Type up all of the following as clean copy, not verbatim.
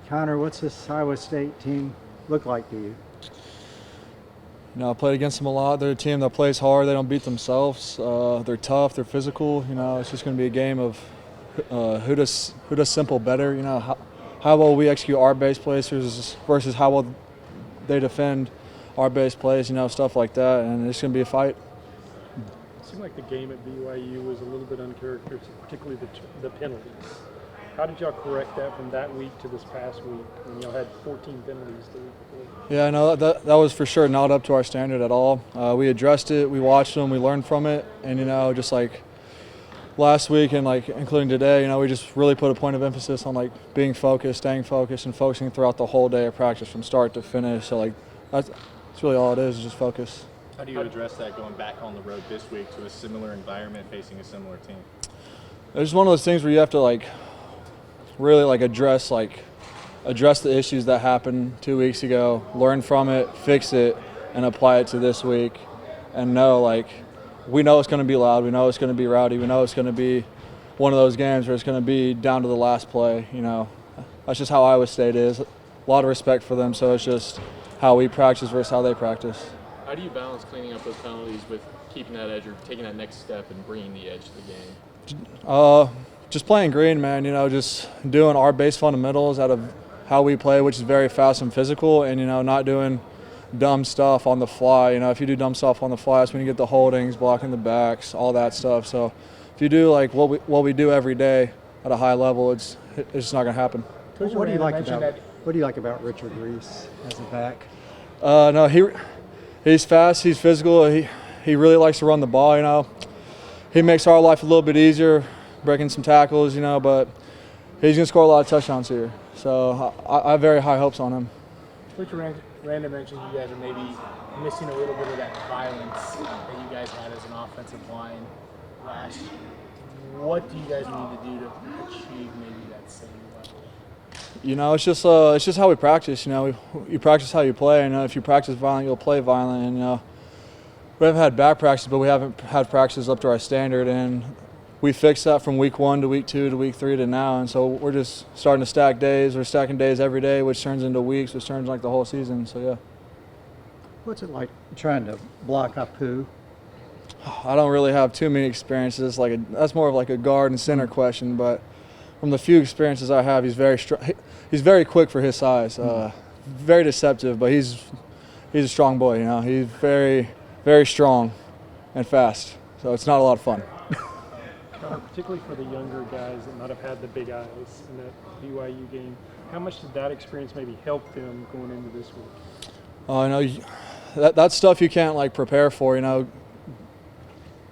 Connor, what's this Iowa State team look like to you? I played against them a lot. They're a team that plays hard. They don't beat themselves. They're tough. They're physical. It's just going to be a game of who does simple better. How well we execute our base plays versus how well they defend our base plays. Stuff like that. And it's going to be a fight. It seemed like the game at BYU was a little bit uncharacteristic, particularly the penalties. How did y'all correct that from that week to this past week when y'all had 14 penalties the week before? Yeah, no, that was for sure not up to our standard at all. We addressed it, we watched them, we learned from it, and just like last week and like including today, we just really put a point of emphasis on like being focused, staying focused, and focusing throughout the whole day of practice from start to finish. So like that's really all it is just focus. How do you address that going back on the road this week to a similar environment facing a similar team? It's one of those things where you have to really address the issues that happened 2 weeks ago, learn from it, fix it, and apply it to this week. And we know it's going to be loud, we know it's going to be rowdy, we know it's going to be one of those games where it's going to be down to the last play. That's just how Iowa State is. A lot of respect for them, so it's just how we practice versus how they practice. How do you balance cleaning up those penalties with keeping that edge or taking that next step and bringing the edge to the game? Just playing green, man. Just doing our base fundamentals out of how we play, which is very fast and physical, and not doing dumb stuff on the fly. If you do dumb stuff on the fly, that's when you get the holdings, blocking the backs, all that stuff. So if you do what we do every day at a high level, it's just not going to happen. What do you like about Richard Reese as a back? No, he's fast, he's physical, he really likes to run the ball. He makes our life a little bit easier, breaking some tackles, but he's going to score a lot of touchdowns here. So I have very high hopes on him. Coach Randa mentioned you guys are maybe missing a little bit of that violence that you guys had as an offensive line last year. What do you guys need to do to achieve maybe that same level? It's just how we practice. You practice how you play, and if you practice violent, you'll play violent. And we haven't had bad practice, but we haven't had practices up to our standard, and we fixed that from week 1 to week 2 to week 3 to now, and so we're just starting to stack days. We're stacking days every day, which turns into weeks, which turns like the whole season. So yeah. What's it like trying to block Apu? I don't really have too many experiences. That's more of like a guard and center question, but from the few experiences I have, he's very quick for his size. Very deceptive, but he's a strong boy. He's very, very strong and fast. So it's not a lot of fun. Particularly for the younger guys that might have had the big eyes in that BYU game, how much did that experience maybe help them going into this week? I know that's stuff you can't prepare for.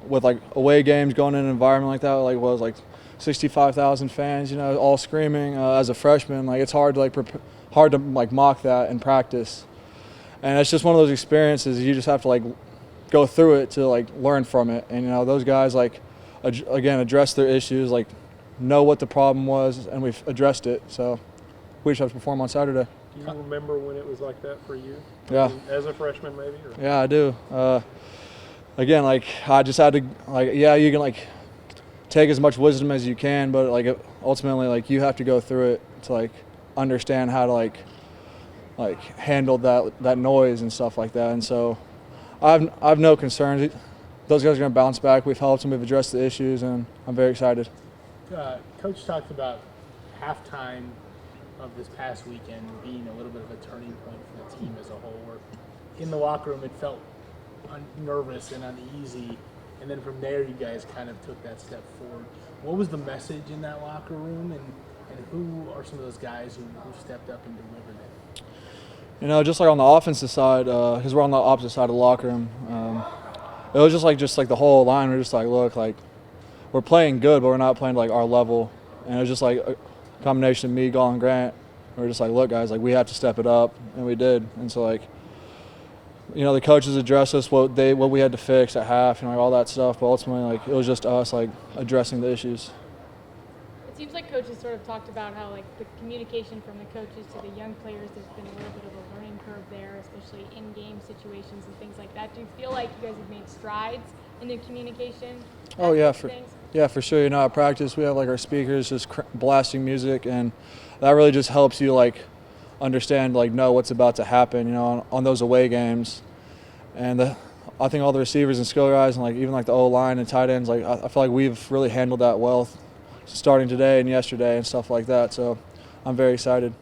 With away games, going in an environment like that, 65,000 fans, all screaming as a freshman. It's hard to mock that in practice, and it's just one of those experiences you just have to go through it to learn from it. And those guys again, address their issues, know what the problem was, and we've addressed it. So we just have to perform on Saturday. Do you remember when it was like that for you? Yeah. As a freshman, maybe? Or? Yeah, I do. Again, I just had to, you can take as much wisdom as you can, but ultimately, you have to go through it to understand how to handle that noise and stuff like that. And so I've no concerns. Those guys are going to bounce back. We've helped them. We've addressed the issues, and I'm very excited. Coach talked about halftime of this past weekend being a little bit of a turning point for the team as a whole. Where in the locker room, it felt nervous and uneasy, and then from there, you guys kind of took that step forward. What was the message in that locker room, and who are some of those guys who stepped up and delivered it? Just on the offensive side, because we're on the opposite side of the locker room. It was just like the whole line. We're just look, we're playing good, but we're not playing our level. And it was just a combination of me, Galvin, and Grant. We're just look, guys, we have to step it up, and we did. And so the coaches addressed us what we had to fix at half, all that stuff. But ultimately, it was just us addressing the issues. It seems like coaches sort of talked about how like the communication from the coaches to the young players, there's been a little bit of a learning curve there, especially in game situations and things like that. Do you feel like you guys have made strides in the communication? Oh yeah, Things? for sure. You know, at practice we have like our speakers just blasting music, and that really just helps you like understand, like know what's about to happen. You know, on those away games, and I think all the receivers and skill guys, and like even like the O line and tight ends, like I feel like we've really handled that well, starting today and yesterday and stuff like that. So I'm very excited.